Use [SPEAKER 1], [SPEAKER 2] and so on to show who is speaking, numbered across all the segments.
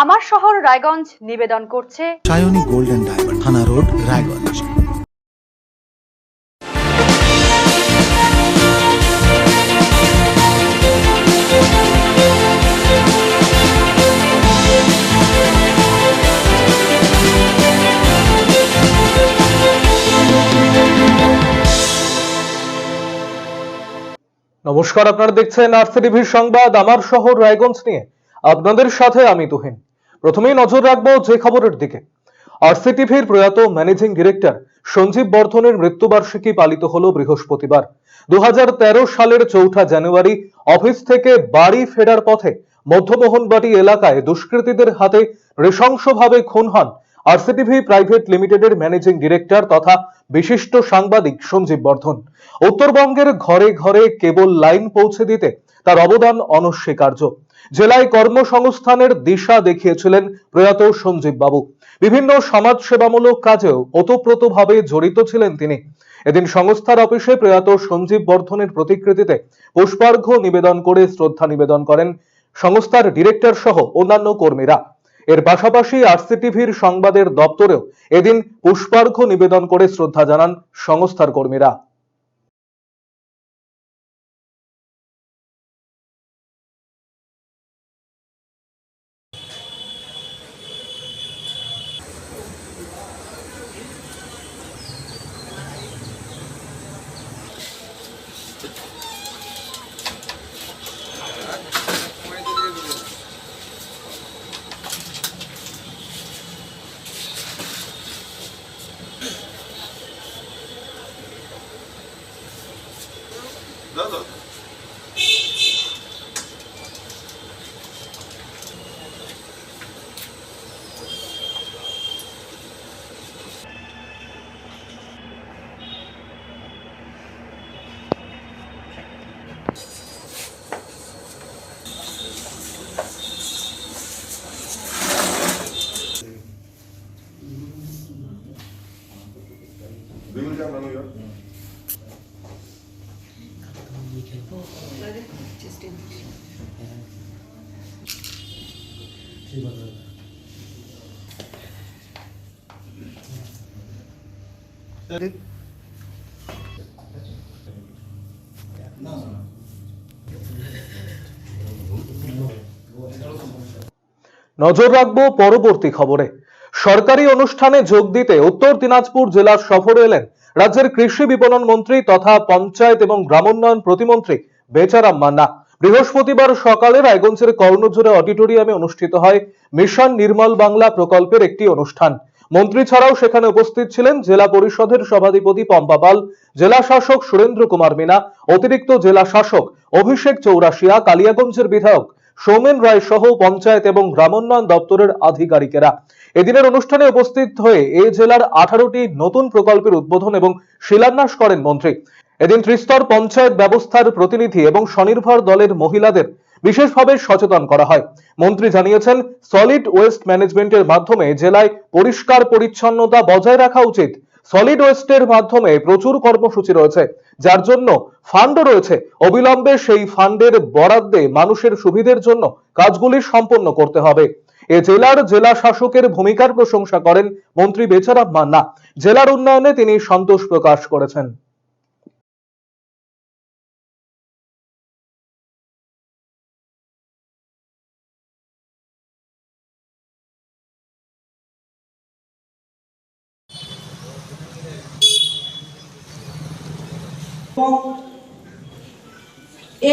[SPEAKER 1] আমার শহর রায়গঞ্জ নিবেদন করছে
[SPEAKER 2] সায়নী গোল্ড এন্ড ডায়মন্ড, থানা রোড, রায়গঞ্জ।
[SPEAKER 3] নমস্কার, আপনারা দেখছেন আরসিটিভির সংবাদ আমার শহর রায়গঞ্জ নিয়ে। আপনাদের সাথে আমি তুহিন। প্রথমেই নজর রাখবো যে খবরের দিকে। আরসিটিভির প্রয়াত ম্যানেজিং ডিরেক্টর সঞ্জীব বর্ধনের মৃত্যুবার্ষিকী পালিত হলো বৃহস্পতিবার। 2013 সালের 4 জানুয়ারি অফিস থেকে বাড়ি ফেরার পথে মধ্যমোহনবাটি এলাকায় দুষ্কৃতীদের হাতে নৃশংসভাবে খুন হন আরসিটিভি প্রাইভেট লিমিটেডের ম্যানেজিং ডিরেক্টর তথা বিশিষ্ট সাংবাদিক সঞ্জীব বর্ধন। উত্তরবঙ্গের ঘরে ঘরে কেবল লাইন পৌঁছে দিতে তার অবদান অনস্বীকার্য। জেলায় কর্মসংস্থানের দিশা দেখিয়েছিলেন প্রয়াত সঞ্জীব বাবু। বিভিন্ন সমাজ সেবামূলক কাজেও ওতপ্রোতভাবে জড়িত ছিলেন তিনি। এদিন সংস্থার অফিসে প্রয়াত সঞ্জীব বর্ধনের প্রতিকৃতিতে পুষ্পার্ঘ্য নিবেদন করে শ্রদ্ধা নিবেদন করেন সংস্থার ডিরেক্টর সহ অন্যান্য কর্মীরা। এর পাশাপাশি আরসিটিভির সংবাদের দপ্তরেও এদিন পুষ্পার্ঘ্য নিবেদন করে শ্রদ্ধা জানান সংস্থার কর্মীরা। নজর রাখবো পরবর্তী খবরে। সরকারি অনুষ্ঠানে যোগ দিতে উত্তর দিনাজপুর জেলার সফরে এলেন রাজ্যের কৃষি বিপণন মন্ত্রী তথা পঞ্চায়েত এবং গ্রামোন্নয়ন প্রতিমন্ত্রী বেচারাম মান্না। বৃহস্পতিবার সকালে রায়গঞ্জের কর্ণজোড়া অডিটোরিয়ামে অনুষ্ঠিত হয় মিশন নির্মল বাংলা প্রকল্পের একটি অনুষ্ঠান। মন্ত্রী ছাড়াও সেখানে উপস্থিত ছিলেন জেলা পরিষদের সভাধিপতি পম্পা পাল, জেলা শাসক সুরেন্দ্র কুমার মিনা, অতিরিক্ত জেলা শাসক অভিষেক চৌরাশিয়া, কালিয়াগঞ্জের বিধায়ক সৌমেন রায় সহ পঞ্চায়েত এবং গ্রামোন্নয়ন দপ্তরের আধিকারিকেরা। এদিনের অনুষ্ঠানে উপস্থিত হয়ে এই জেলার 18টি নতুন প্রকল্পের উদ্বোধন এবং শিলান্যাস করেন মন্ত্রী। এদিন ত্রিস্তর পঞ্চায়েত ব্যবস্থার প্রতিনিধি এবং স্বনির্ভর দলের মহিলাদের বিশেষভাবে সচেতন করা হয়। মন্ত্রী জানিয়েছেন, সলিড ওয়েস্ট ম্যানেজমেন্টের মাধ্যমে জেলায় পরিষ্কার পরিচ্ছন্নতা বজায় রাখা উচিত। সলিড ওয়েস্টের মাধ্যমে প্রচুর কর্মসূচি রয়েছে, যার জন্য ফান্ডও রয়েছে। অবিলম্বে সেই ফান্ডের বরাদ্দে মানুষের সুবিধার জন্য কাজগুলি সম্পন্ন করতে হবে। এ জেলার জেলা শাসকের ভূমিকার প্রশংসা করেন মন্ত্রী বেচারাম মান্না। জেলার উন্নয়নে তিনি সন্তোষ প্রকাশ করেছেন।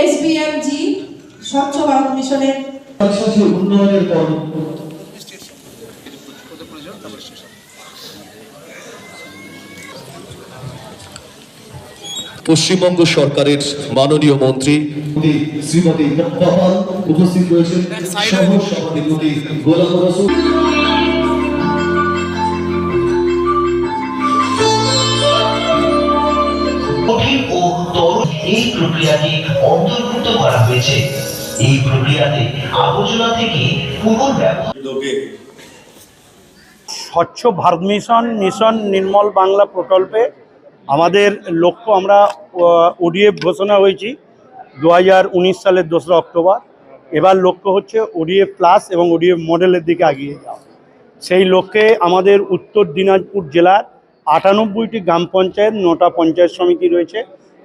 [SPEAKER 4] এসবিএমজি স্বচ্ছ ভারত মিশনের
[SPEAKER 5] উন্নয়নের পর পশ্চিমবঙ্গ সরকারের মাননীয় মন্ত্রী শ্রীমতী পম্পা পাল উপস্থিত রয়েছেন, সহ সভাধিপতি গোলাম রসুল।
[SPEAKER 6] এই প্রক্রিয়াটি অন্তর্ভুক্ত করা হয়েছে। এই প্রক্রিয়াতে আবর্জনা থেকে পুনর্ব্যবহার।
[SPEAKER 7] স্বচ্ছ ভারত মিশন, মিশন নির্মল বাংলা প্রকল্পে আমাদের লক্ষ্য, আমরা ওডিএফ ঘোষণা হয়েছি 2019 সালের 2রা অক্টোবর। এবার লক্ষ্য হচ্ছে ওডিএফ প্লাস এবং ওডিএফ মডেলের দিকে এগিয়ে যাওয়া। সেই লক্ষ্যে আমাদের উত্তর দিনাজপুর জেলার 98টি গ্রাম পঞ্চায়েত, 9টা পঞ্চায়েত সমিতি রয়েছে,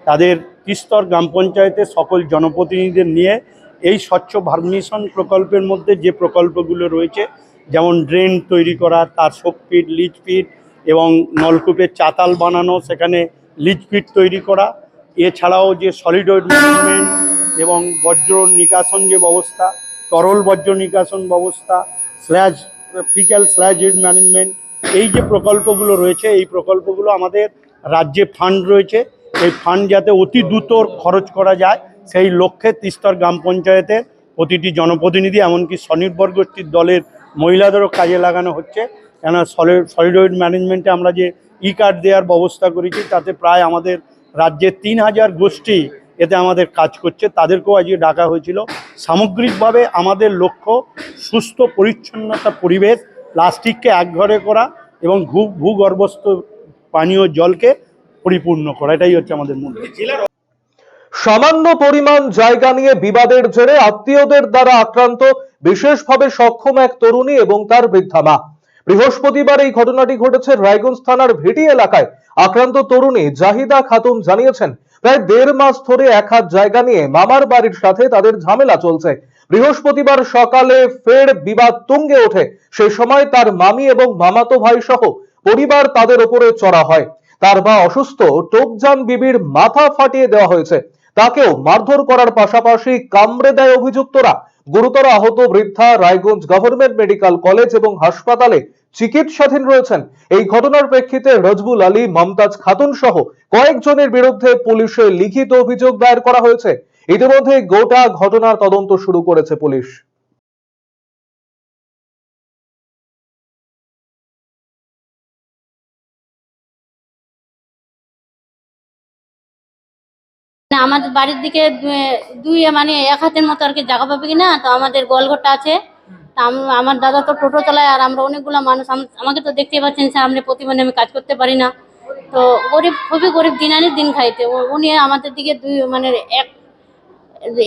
[SPEAKER 7] তাদের ত্রিস্তর গ্রাম পঞ্চায়েতে সকল জনপ্রতিনিধিদের নিয়ে এই স্বচ্ছ ভারত মিশন প্রকল্পের মধ্যে যে প্রকল্পগুলো রয়েছে, যেমন ড্রেন তৈরি করা, তার শোকপিট, লিচ পিট এবং নলকূপের চাতাল বানানো, সেখানে লিচ পিট তৈরি করা, এছাড়াও যে সলিড ওয়েস্ট ম্যানেজমেন্ট এবং বর্জ্য নিকাশন যে ব্যবস্থা, তরল বর্জ্য নিকাশন ব্যবস্থা, ফিক্যাল স্ল্যাজ হেড ম্যানেজমেন্ট, এই যে প্রকল্পগুলো রয়েছে, এই প্রকল্পগুলো আমাদের রাজ্যে ফান্ড রয়েছে। এই ফান্ড যাতে অতি দ্রুত খরচ করা যায় সেই লক্ষ্যে ত্রিস্তর গ্রাম পঞ্চায়েতের প্রতিটি জনপ্রতিনিধি, এমনকি স্বনির্ভর গোষ্ঠীর দলের মহিলাদেরও কাজে লাগানো হচ্ছে। কেননা সলিড ওয়েস্ট ম্যানেজমেন্টে আমরা যে ই কার্ড দেওয়ার ব্যবস্থা করেছি, তাতে প্রায় আমাদের রাজ্যে 3000 গোষ্ঠী এতে আমাদের কাজ করছে, তাদেরকেও আজকে ডাকা হয়েছিল। সামগ্রিকভাবে আমাদের লক্ষ্য সুস্থ পরিচ্ছন্নতা পরিবেশ, প্লাস্টিককে একঘরে করা এবং ভূগর্ভস্থ পানীয় জলকে পরিপূর্ণ করা, এটাই হচ্ছে আমাদের মূল।
[SPEAKER 3] সামান্য পরিমাণ জায়গা নিয়ে বিবাদের জেরে আত্মীয়দের দ্বারা আক্রান্ত বিশেষভাবে সক্ষম এক তরুণী এবং তার বৃদ্ধা মা। বৃহস্পতিবার এই ঘটনাটি ঘটেছে রায়গঞ্জ থানার ভেটি এলাকায়। আক্রান্ত তরুণী জাহিদা খাতুন জানিয়েছেন, প্রায় 1.5 মাস ধরে 1 হাত জায়গা নিয়ে মামার বাড়ির সাথে তাদের ঝামেলা চলছে। বৃহস্পতিবার সকালে ফের বিবাদ তুঙ্গে ওঠে। সেই সময় তার মামি এবং মামাতো ভাই সহ পরিবার তাদের উপরে চড়া হয়। তার মা অসুস্থ, টোপজান বিবির মাথা ফাটিয়ে দেওয়া হয়েছে। তাকেও মারধর করার পাশাপাশি কামড়ে দেয় অভিযুক্তরা। গুরুতর আহত বৃদ্ধা রায়গঞ্জ গভর্নমেন্ট মেডিকেল কলেজ এবং হাসপাতালে চিকিৎসাধীন রয়েছেন। এই ঘটনার প্রেক্ষিতে রজবুল আলী, মমতাজ খাতুন সহ কয়েকজনের বিরুদ্ধে পুলিশে লিখিত অভিযোগ দায়ের করা হয়েছে। ইতিমধ্যে গোটা ঘটনার তদন্ত শুরু করেছে পুলিশ।
[SPEAKER 8] না, আমাদের বাড়ির দিকে দুই মানে 1 হাতের মতো আর কি জায়গা পাবে কিনা, তো আমাদের গোলঘরটা আছে। তা আমার দাদা তো টোটো চালায়, আর আমরা অনেকগুলো মানুষ, আমাকে তো দেখতে পাচ্ছেন সামনে, প্রতিদিন আমি কাজ করতে পারি না, তো গরিব, খুবই গরিব, দিন আনি দিন খাইতে। উনি আমাদের দিকে মানে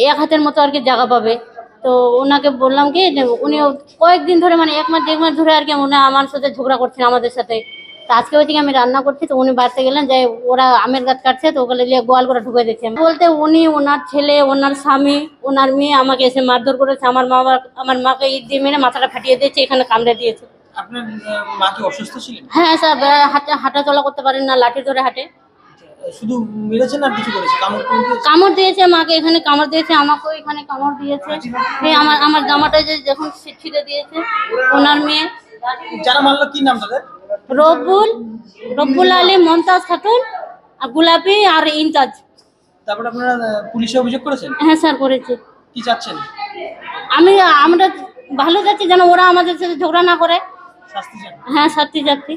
[SPEAKER 8] এক হাতের মতো আর কি জায়গা পাবে। তো ওনাকে বললাম কি যে উনি কয়েকদিন ধরে মানে 1 মাস 1.5 মাস ধরে আর কি উনি আমার সাথে ঝগড়া করছেন আমাদের সাথে। তো আজকে ওইদিকে আমি রান্না করছি, তো উনি বাড়িতে গেলেন, যে ওরা আমের গাছ কাটছে, তো ওগুলো নিয়ে গোয়াল করে ঢুকে দিচ্ছে। বলতে উনি, ওনার ছেলে, ওনার স্বামী, ওনার মেয়ে আমাকে এসে মারধর করেছে। আমার মাকে ইট দিয়ে মেরে মাথাটা ফাটিয়ে দিয়েছে, এখানে কামড়ে দিয়েছে।
[SPEAKER 9] আপনার মা কি অসুস্থ ছিলেন?
[SPEAKER 8] হ্যাঁ স্যার, হাঁটা চলা করতে পারেন না, লাঠি ধরে হাঁটে।
[SPEAKER 9] শুধু মেরেছেন আর কিছু করেছে?
[SPEAKER 8] কামড় দিয়েছে, মাকে এখানে কামড় দিয়েছে, আমাকেও এখানে কামড় দিয়েছে। আমার জামাটা যে যখন ছিঁড়ে দিয়েছে। ওনার মেয়ে
[SPEAKER 9] যারা মারলো কি নাম তাদের?
[SPEAKER 8] রব্বুল আলী, মমতাজ খাতুন, আর গোলাপি আর ইনতাজ।
[SPEAKER 9] তারপর আপনারা পুলিশে অভিযোগ করেছেন?
[SPEAKER 8] হ্যাঁ স্যার, করেছি।
[SPEAKER 9] কি চাচ্ছেন?
[SPEAKER 8] আমরা ভালো যাচ্ছি, যেন ওরা আমাদের সাথে ঝগড়া না করে।
[SPEAKER 9] শাস্তি চান?
[SPEAKER 8] হ্যাঁ, শাস্তি যাচ্ছি।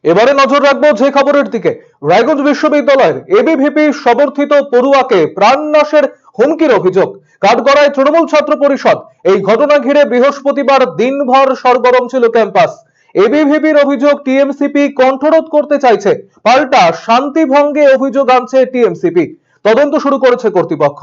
[SPEAKER 3] এবারে নজর রাখবো যে খবরের দিকে। রায়গঞ্জ বিশ্ববিদ্যালয়ের এবিভিপি সমর্থিত পড়ুয়াকে প্রাণনাশের হুমকির অভিযোগ। কাঠগড়ায় তৃণমূল ছাত্র পরিষদ। এই ঘটনা ঘিরে বৃহস্পতিবার দিনভর সরগরম ছিল ক্যাম্পাস। এবিভিপির অভিযোগ টিএমসিপি কণ্ঠরোধ করতে চাইছে, পাল্টা শান্তি ভঙ্গে অভিযোগ আনছে টিএমসিপি। তদন্ত শুরু করেছে কর্তৃপক্ষ।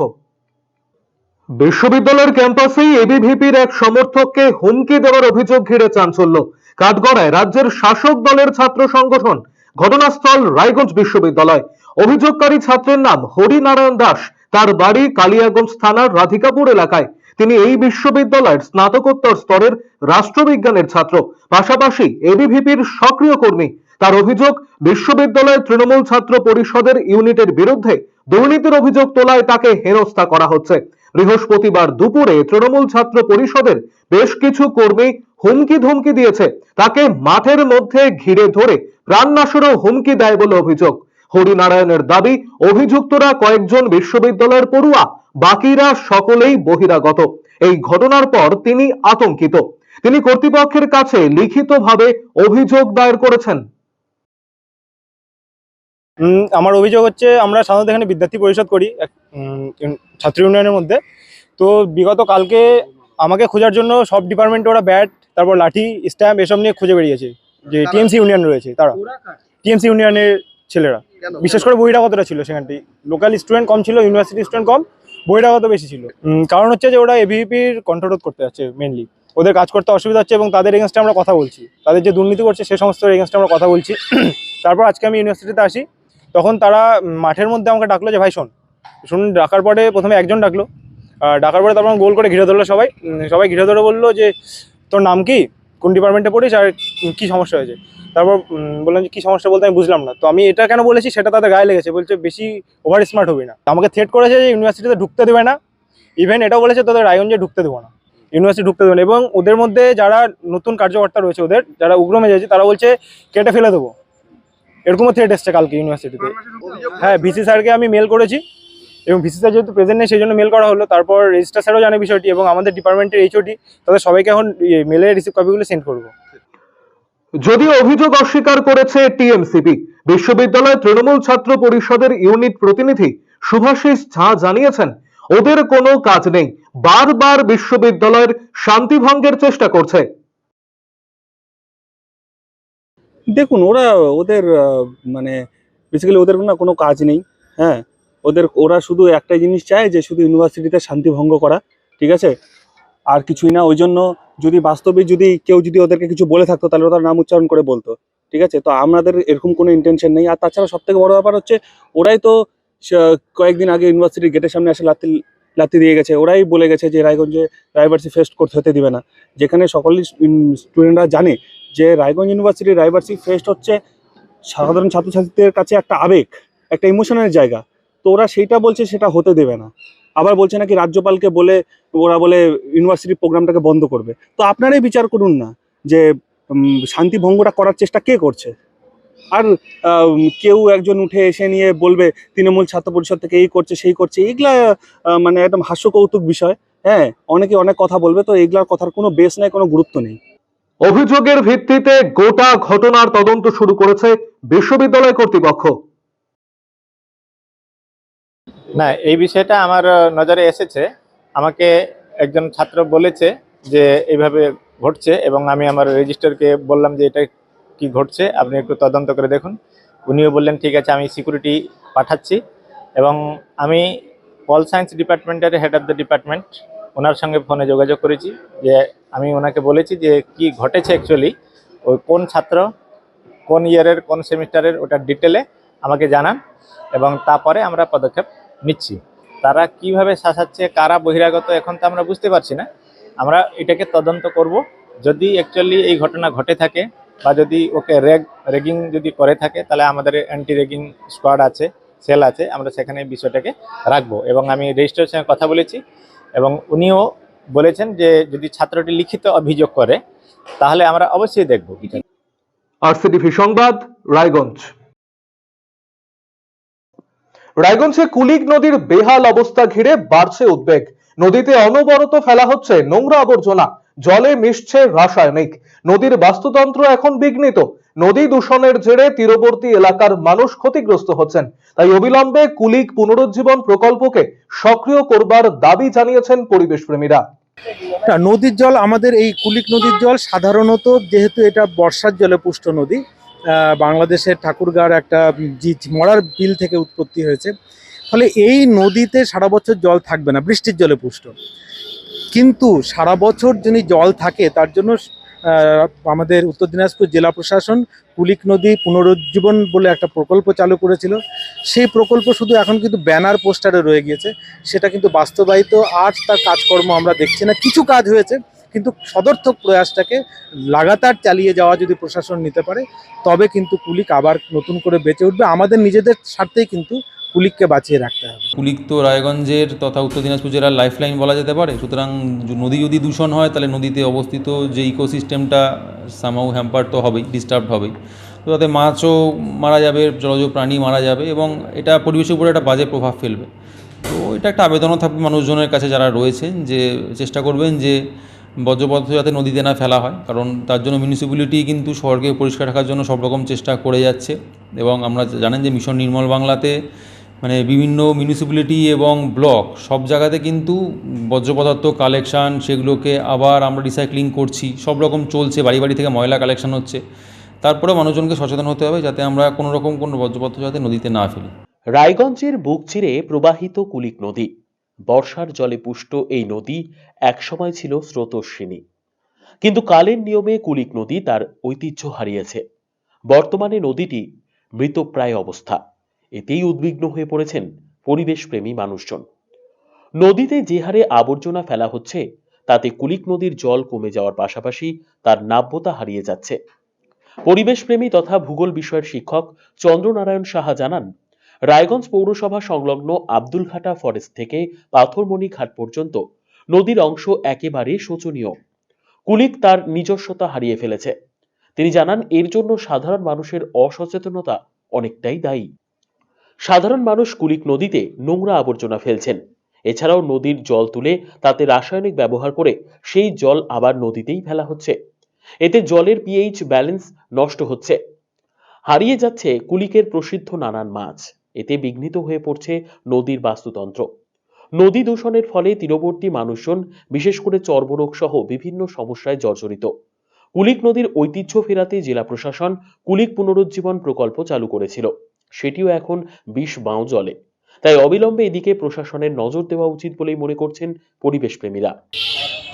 [SPEAKER 3] বিশ্ববিদ্যালয়ের ক্যাম্পাসেই এবিভিপির এক সমর্থককে হুমকি দেওয়ার অভিযোগ ঘিরে চাঞ্চল্য। কাঠগড়ায় রাজ্যের শাসক দলের ছাত্র সংগঠন। ঘটনাস্থল রায়গঞ্জ বিশ্ববিদ্যালয়। অভিযোগকারী ছাত্রের নাম হরিনারায়ণ দাস। তার বাড়ি কালিয়াগঞ্জ থানার রাধিকাপুর এলাকায়। তিনি এই বিশ্ববিদ্যালয়ের স্নাতকোত্তর স্তরের রাষ্ট্রবিজ্ঞানের ছাত্র, পাশাপাশি এবিভিপির সক্রিয় কর্মী। তার অভিযোগ, বিশ্ববিদ্যালয়ের তৃণমূল ছাত্র পরিষদের ইউনিটের বিরুদ্ধে দুর্নীতির অভিযোগ তোলায় তাকে হেনস্থা করা হচ্ছে। বৃহস্পতিবার দুপুরে তৃণমূল ছাত্র পরিষদের বেশ কিছু কর্মী হুমকি ধমকি দিয়েছে। তাকে মাঠের মধ্যে ঘিরে ধরে প্রাণনাশেরও হুমকি দেয় বলে অভিযোগ। হরিনারায়ণের দাবি, অভিযুক্তরা কয়েকজন বিশ্ববিদ্যালয়ের পড়ুয়া, বাকিরা সকলেই বহিরাগত। এই ঘটনার পর তিনি আতঙ্কিত। তিনি কর্তৃপক্ষের কাছে লিখিতভাবে অভিযোগ দায়ের করেছেন।
[SPEAKER 10] আমার অভিযোগ হচ্ছে, আমরা সাধারণত এখানে বিদ্যার্থী পরিষদ করি ছাত্র ইউনিয়নের মধ্যে। তো বিগত কালকে আমাকে খোঁজার জন্য সব ডিপার্টমেন্টে ওরা ব্যাট, তারপর লাঠি, স্ট্যাম্প এসব নিয়ে খুঁজে বেরিয়েছে। যে টিএমসি ইউনিয়ন রয়েছে, তারা টিএমসি ইউনিয়নের ছেলেরা, বিশেষ করে বহিরাগতরা ছিল সেখানটি। লোকাল স্টুডেন্ট কম ছিল, ইউনিভার্সিটি স্টুডেন্ট কম, বহিরাগত বেশি ছিল। কারণ হচ্ছে যে ওরা এবিভিপির কণ্ঠরোধ করতে যাচ্ছে মেনলি, ওদের কাজ করতে অসুবিধা হচ্ছে এবং তাদের এগেনস্টে আমরা কথা বলছি, তাদের যে দুর্নীতি করছে সে সমস্ত এগেনস্টে আমরা কথা বলছি। তারপর আজকে আমি ইউনিভার্সিটিতে আসি, তখন তারা মাঠের মধ্যে আমাকে ডাকলো যে ভাই শুনুন। ডাকার পরে প্রথমে একজন ডাকলো, ডাকার পরে তারপর গোল করে ঘিরে ধরলো সবাই ঘিরে ধরে বললো যে তোর নাম কি, কোন ডিপার্টমেন্টে পড়িস আর কী সমস্যা হয়েছে। তারপর বললাম যে কী সমস্যা বলতে আমি বুঝলাম না। তো আমি এটা কেন বলেছি সেটা তাদের গায়ে লেগেছে, বলছে বেশি ওভার স্মার্ট হবি না। আমাকে থ্রেট করেছে যে ইউনিভার্সিটিতে ঢুকতে দেবে না, ইভেন এটাও বলেছে তোদের রায়গঞ্জে ঢুকতে দেবো না, ইউনিভার্সিটি ঢুকতে দেবে না। এবং ওদের মধ্যে যারা নতুন কার্যকর্তা রয়েছে, ওদের যারা উগ্র মেজাজি, তারা বলছে কেটে ফেলে দেবো, এরকমও থ্রেট এসছে কালকে ইউনিভার্সিটিতে। হ্যাঁ, ভিসি স্যারকে আমি মেল করেছি এবং ভিসি স্যার যেহেতু প্রেজেন্ট নেই সেই জন্য মেল করা হলো। তারপর রেজিস্ট্রার স্যারও জানে বিষয়টি এবং আমাদের ডিপার্টমেন্টের এইচওডি, তাদের সবাইকে এখন মেলের রিসিভ কপিগুলো সেন্ড করবো।
[SPEAKER 3] যদিও অভিযোগ অস্বীকার করেছে টিএমসিপি, বিশ্ববিদ্যালয় তৃণমূল ছাত্র পরিষদের ইউনিট প্রতিনিধি শুভাশিস ঝা জানিয়েছেন ওদের কোনো কাজ নেই, বারবার বিশ্ববিদ্যালয়ের শান্তি ভঙ্গের চেষ্টা করছে।
[SPEAKER 11] দেখুন, ওদের মানে বেসিক্যালি ওদের না কোনো কাজ নেই। হ্যাঁ, ওরা শুধু একটাই জিনিস চায় যে শুধু ইউনিভার্সিটিতে শান্তি ভঙ্গ করা, ঠিক আছে, আর কিছুই না। ওই জন্য যদি বাস্তবে কেউ যদি ওদেরকে কিছু বলে থাকতো তাহলে ওরা নাম উচ্চারণ করে বলতো, ঠিক আছে। তো আমাদের এরকম কোনো ইন্টেনশন নেই। আর তাছাড়া সব থেকে বড় ব্যাপার হচ্ছে ওরাই তো কয়েকদিন আগে ইউনিভার্সিটির গেটের সামনে এসে লাথি দিয়ে গেছে। ওরাই বলে গেছে যে রায়গঞ্জে রাইভার্সি ফেস্ট করতে হতে দিবে না, যেখানে সকলেই স্টুডেন্টরা জানে যে রায়গঞ্জ ইউনিভার্সিটির রাইভার্সি ফেস্ট হচ্ছে সাধারণ ছাত্রছাত্রীদের কাছে একটা আবেগ, একটা ইমোশনের জায়গা। তো ওরা সেইটা বলছে সেটা হতে দেবে না। আবার বলছে নাকি রাজ্যপালকে বলে ওরা বলে ইউনিভার্সিটির প্রোগ্রামটাকে বন্ধ করবে। তো আপনারাই বিচার করুন না যে শান্তি ভঙ্গটা করার চেষ্টা কে করছে। আর কেউ একজন উঠে এসে নিয়ে বলবে তৃণমূল ছাত্র পরিষদ থেকে এই করছে সেই করছে, এইগুলা মানে একদম হাস্যকৌতুক বিষয়। হ্যাঁ, অনেকে অনেক কথা বলবে, তো এইগুলার কথার কোনো বেস নাই, কোনো গুরুত্ব নেই।
[SPEAKER 3] অভিযোগের ভিত্তিতে গোটা ঘটনার তদন্ত শুরু করেছে বিশ্ববিদ্যালয় কর্তৃপক্ষ।
[SPEAKER 12] না, এই বিষয়টা আমার নজরে এসেছে। আমাকে একজন ছাত্র বলেছে যে এইভাবে ঘটছে এবং আমি আমার রেজিস্ট্রারকে বললাম যে এটা কি ঘটছে, আপনি একটু তদন্ত করে দেখুন। উনিও বললেন ঠিক আছে, আমি সিকিউরিটি পাঠাচ্ছি। এবং আমি পল সায়েন্স ডিপার্টমেন্টের হেড অফ দ্য ডিপার্টমেন্ট, ওনার সঙ্গে ফোনে যোগাযোগ করেছি যে আমি ওনাকে বলেছি যে কি ঘটেছে অ্যাকচুয়ালি, ওই কোন ছাত্র কোন ইয়ারের কোন সেমিস্টারের ওটা ডিটেলে আমাকে জানান এবং তারপরে আমরা পদক্ষেপ নিচ্ছি। তারা কিভাবে শাসাচ্ছে, কারা বহিরাগত, এখন তো আমরা বুঝতে পারছি না। আমরা এটাকে তদন্ত করব। যদি অ্যাকচুয়ালি এই ঘটনা ঘটে থাকে বা যদি ওকে রেগিং যদি করে থাকে, তাহলে আমাদের অ্যান্টি রেগিং স্কোয়াড আছে, সেল আছে, আমরা সেখানে বিষয়টাকে রাখবো। এবং আমি রেজিস্ট্রারের সঙ্গে কথা বলেছি এবং উনিও বলেছেন যে যদি ছাত্রটি লিখিত অভিযোগ করে তাহলে আমরা অবশ্যই দেখব।
[SPEAKER 3] আরসিটিভি সংবাদ, রায়গঞ্জ। রায়গঞ্জে কুলিক নদীর বেহাল অবস্থা ঘিরে বাড়ছে উদ্বেগ। নদীতে অনবরত ফেলা হচ্ছে নোংরা আবর্জনা, জলে মিশছে রাসায়নিক। নদীর বাস্তুতন্ত্র এখন বিঘ্নিত। নদী দূষণের জেরে তীরবর্তী এলাকার মানুষ ক্ষতিগ্রস্ত হচ্ছেন। তাই অবিলম্বে কুলিক পুনরুজ্জীবন প্রকল্পকে সক্রিয় করবার দাবি জানিয়েছেন পরিবেশ প্রেমীরা।
[SPEAKER 13] নদীর জল, আমাদের এই কুলিক নদীর জল সাধারণত, যেহেতু এটা বর্ষার জলে পুষ্ট নদী, বাংলাদেশের ঠাকুরগাঁর একটা মরার বিল থেকে উৎপত্তি হয়েছে, ফলে এই নদীতে সারা বছর জল থাকবে না, বৃষ্টির জলে পুষ্ট। কিন্তু সারা বছর যদি জল থাকে তার জন্য আমাদের উত্তর দিনাজপুর জেলা প্রশাসন কুলিক নদী পুনরুজ্জীবন বলে একটা প্রকল্প চালু করেছিল। সেই প্রকল্প শুধু এখন কিন্তু ব্যানার পোস্টারে রয়ে গিয়েছে, সেটা কিন্তু বাস্তবায়িত আর তার কাজকর্ম আমরা দেখছি না। কিছু কাজ হয়েছে, কিন্তু সদর্থক প্রয়াসটাকে লাগাতার চালিয়ে যাওয়া যদি প্রশাসন নিতে পারে তবে কিন্তু কুলিক আবার নতুন করে বেঁচে উঠবে। আমাদের নিজেদের স্বার্থেই কিন্তু কুলিককে বাঁচিয়ে রাখতে হবে।
[SPEAKER 14] কুলিক তো রায়গঞ্জের তথা উত্তর দিনাজপুর জেলার লাইফলাইন বলা যেতে পারে। সুতরাং নদী যদি দূষণ হয় তাহলে নদীতে অবস্থিত যে ইকোসিস্টেমটা সামহাউ হ্যাম্পার তো হবেই, ডিস্টার্বড হবেই। তো তাতে মাছও মারা যাবে, জলজ প্রাণী মারা যাবে এবং এটা পরিবেশের উপরে একটা বাজে প্রভাব ফেলবে। তো এটা একটা আবেদনও থাকবে মানুষজনের কাছে যারা রয়েছেন, যে চেষ্টা করবেন যে বর্জ্যপদার্থ যাতে নদীতে না ফেলা হয়, কারণ তার জন্য মিউনিসিপ্যালিটি কিন্তু শহরকে পরিষ্কার রাখার জন্য সব রকম চেষ্টা করে যাচ্ছে। এবং আমরা জানেন যে মিশন নির্মল বাংলাতে মানে বিভিন্ন মিউনিসিপ্যালিটি এবং ব্লক সব জায়গাতে কিন্তু বর্জ্য পদার্থ কালেকশান, সেগুলোকে আবার আমরা রিসাইক্লিং করছি, সব রকম চলছে, বাড়ি বাড়ি থেকে ময়লা কালেকশান হচ্ছে। তারপরে মানুষজনকে সচেতন হতে হবে যাতে আমরা কোনো রকম কোনো বর্জ্য পদার্থ যাতে নদীতে না ফেলি।
[SPEAKER 15] রায়গঞ্জের বুক চিরে প্রবাহিত কুলিক নদী। বর্ষার জলে পুষ্ট এই নদী একসময় ছিল স্রোতস্বিনী, কিন্তু কালের নিয়মে কুলিক নদী তার ঐতিহ্য হারিয়েছে। বর্তমানে নদীটি মৃতপ্রায় অবস্থা। এতেই উদ্বিগ্ন হয়ে পড়েছেন পরিবেশপ্রেমী মানুষজন। নদীতে যে হারে আবর্জনা ফেলা হচ্ছে তাতে কুলিক নদীর জল কমে যাওয়ার পাশাপাশি তার নাব্যতা হারিয়ে যাচ্ছে। পরিবেশপ্রেমী তথা ভূগোল বিষয়ের শিক্ষক চন্দ্রনারায়ণ সাহা জানান, রায়গঞ্জ পৌরসভা সংলগ্ন আব্দুলঘাটা ফরেস্ট থেকে পাথরমণি ঘাট পর্যন্ত নদীর অংশ একেবারে শোচনীয়। কুলিক তার নিজস্বতা হারিয়ে ফেলেছে। তিনি জানান, এর জন্য সাধারণ মানুষের অসচেতনতা অনেকটাই দায়ী। সাধারণ মানুষ কুলিক নদীতে নোংরা আবর্জনা ফেলছেন। এছাড়াও নদীর জল তুলে তাতে রাসায়নিক ব্যবহার করে সেই জল আবার নদীতেই ফেলা হচ্ছে। এতে জলের পিএইচ ব্যালেন্স নষ্ট হচ্ছে, হারিয়ে যাচ্ছে কুলিকের প্রসিদ্ধ নানান মাছ। এতে বিঘ্নিত হয়ে পড়ছে নদীর বাস্তুতন্ত্র। নদী দূষণের ফলে তীরবর্তী মানুষজন, বিশেষ করে চর্মরোগ সহ বিভিন্ন সমস্যায় জর্জরিত। কুলিক নদীর ঐতিহ্য ফেরাতে জেলা প্রশাসন কুলিক পুনরুজ্জীবন প্রকল্প চালু করেছিল, সেটিও এখন বিষ বাঁও জলে। তাই অবিলম্বে এদিকে প্রশাসনের নজর দেওয়া উচিত বলেই মনে করছেন পরিবেশ প্রেমীরা।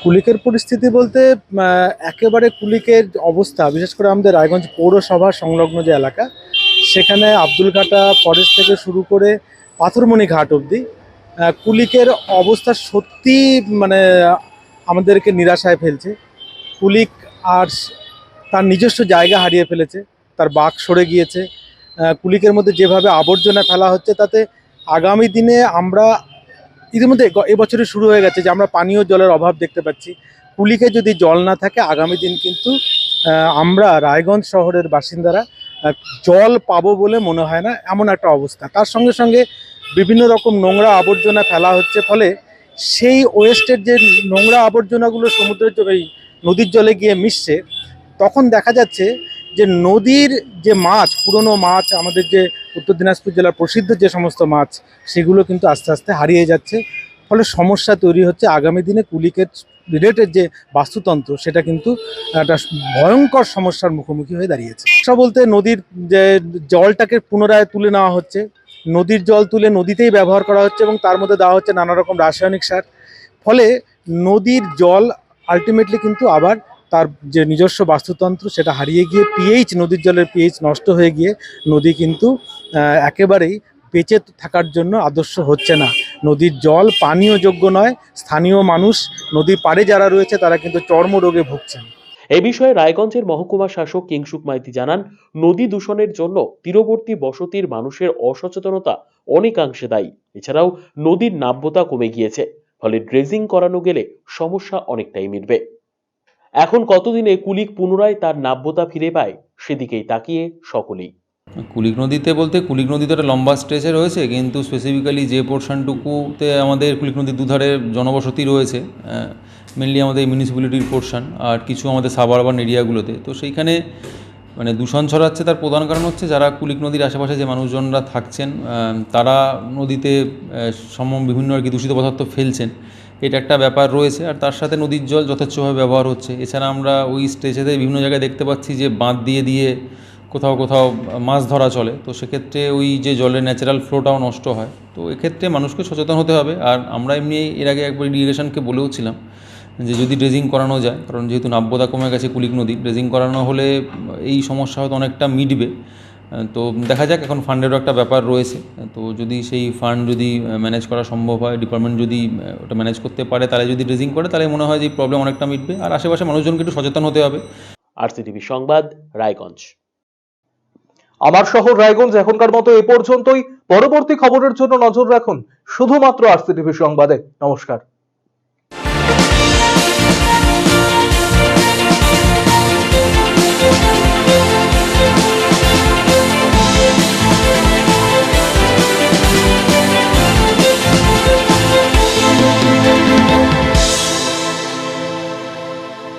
[SPEAKER 13] কুলিকের পরিস্থিতি বলতে একেবারে কুলিকের অবস্থা, বিশেষ করে আমাদের রায়গঞ্জ পৌরসভা সংলগ্ন যে এলাকা, সেখানে আব্দুলঘাটা ফরেস্ট থেকে শুরু করে পাথরমণি ঘাট অবধি কুলিকের অবস্থা সত্যি আমাদেরকে নিরাশায় ফেলছে। কুলিক আর তার নিজস্ব জায়গা হারিয়ে ফেলেছে, তার বাঁক সরে গিয়েছে। কুলিকের মধ্যে যেভাবে আবর্জনা ফেলা হচ্ছে তাতে আগামী দিনে আমরা ইতিমধ্যে এবছরই শুরু হয়ে গেছে যে আমরা পানীয় জলের অভাব দেখতে পাচ্ছি। কুলিকে যদি জল না থাকে আগামী দিন কিন্তু আমরা রায়গঞ্জ শহরের বাসিন্দারা জল পাবো বলে মনে হয় না, এমন একটা অবস্থা। তার সঙ্গে সঙ্গে বিভিন্ন রকম নোংরা আবর্জনা ফেলা হচ্ছে, ফলে সেই ওয়েস্টের যে নোংরা আবর্জনাগুলো সমুদ্রের নদীর জলে গিয়ে মিশছে, তখন দেখা যাচ্ছে যে নদীর যে মাছ, পুরনো মাছ, আমাদের যে উত্তর দিনাজপুর জেলার প্রসিদ্ধ যে সমস্ত মাছ, সেগুলো কিন্তু আস্তে আস্তে হারিয়ে যাচ্ছে। ফলে সমস্যা তৈরি হচ্ছে। আগামী দিনে কুলিকের রিলেটেড যে বাস্তুতন্ত্র, সেটা কিন্তু একটা ভয়ঙ্কর সমস্যার মুখোমুখি হয়ে দাঁড়িয়েছে। বলতে নদীর যে জলটাকে পুনরায় তুলে নেওয়া হচ্ছে, নদীর জল তুলে নদীতেই ব্যবহার করা হচ্ছে এবং তার মধ্যে দেওয়া হচ্ছে নানা রকম রাসায়নিক সার। ফলে নদীর জল আলটিমেটলি কিন্তু আবার তার যে নিজস্ব বাস্তুতন্ত্র সেটা হারিয়ে গিয়ে পিএইচ, নদীর জলের পিএইচ নষ্ট হয়ে গিয়ে নদী কিন্তু একেবারেই বেঁচে থাকার জন্য আদর্শ হচ্ছে না। নদীর জল পানীয় যোগ্য নয়। স্থানীয় মানুষ, নদীর পাড়ে যারা রয়েছে, তারা কিন্তু চর্মরোগে ভুগছেন।
[SPEAKER 15] এ বিষয়ে রায়গঞ্জের মহকুমা শাসক কিংসুক মাইতি জানান, নদী দূষণের জন্য তীরবর্তী বসতির মানুষের অসচেতনতা অনেকাংশে দায়ী। এছাড়াও নদীর নাব্যতা কমে গিয়েছে, ফলে ড্রেজিং করানো গেলে সমস্যা অনেকটাই মিটবে। এখন কতদিনে কুলিক পুনরায় তার নাব্যতা ফিরে পায়, সেদিকেই তাকিয়ে সকলেই।
[SPEAKER 14] কুলিক নদীতে বলতে কুলিক নদী তো একটা লম্বা স্ট্রেচে রয়েছে, কিন্তু স্পেসিফিক্যালি যে পোর্শনটুকুতে আমাদের কুলিক নদীর দুধারে জনবসতি রয়েছে, মেনলি আমাদের মিউনিসিপ্যালিটির পোর্শন আর কিছু আমাদের সাব-আরবান এরিয়াগুলোতে, তো সেইখানে দূষণ ছড়াচ্ছে। তার প্রধান কারণ হচ্ছে যারা কুলিক নদীর আশেপাশে যে মানুষজনরা থাকছেন, তারা নদীতে বিভিন্ন দূষিত পদার্থ ফেলছেন, এটা একটা ব্যাপার রয়েছে। আর তার সাথে নদীর জল যথেচ্ছভাবে ব্যবহার হচ্ছে। এছাড়া আমরা ওই স্ট্রেচেতে বিভিন্ন জায়গায় দেখতে পাচ্ছি যে বাঁধ দিয়ে কোথাও কোথাও মাছ ধরা চলে, তো সেক্ষেত্রে ওই যে জলের ন্যাচারাল ফ্লোটাও নষ্ট হয়। তো এক্ষেত্রে মানুষকে সচেতন হতে হবে। আর আমরা এমনি এর আগে একবার ইরিগেশনকে বলেওছিলাম যে যদি ড্রেজিং করানো যায়, কারণ যেহেতু নাব্যতা কমে গেছে কুলিক নদী, ড্রেজিং করানো হলে এই সমস্যা হয়তো অনেকটা মিটবে। তো দেখা যাক, এখন ফান্ডেরও একটা ব্যাপার রয়েছে। তো যদি সেই ফান্ড যদি ম্যানেজ করা সম্ভব হয়, ডিপার্টমেন্ট যদি ওটা ম্যানেজ করতে পারে, তাহলে যদি ড্রেজিং করে, তাহলে মনে হয় যে প্রবলেম অনেকটা মিটবে। আর আশেপাশে মানুষজনকে একটু সচেতন হতে হবে।
[SPEAKER 15] আরসিটিভি সংবাদ, রায়গঞ্জ।
[SPEAKER 3] আমার শহর রায়গঞ্জ এখনকার মতো এ পর্যন্তই। পরবর্তী খবরের জন্য নজর রাখুন শুধুমাত্র আরসিটিভি সংবাদে। নমস্কার।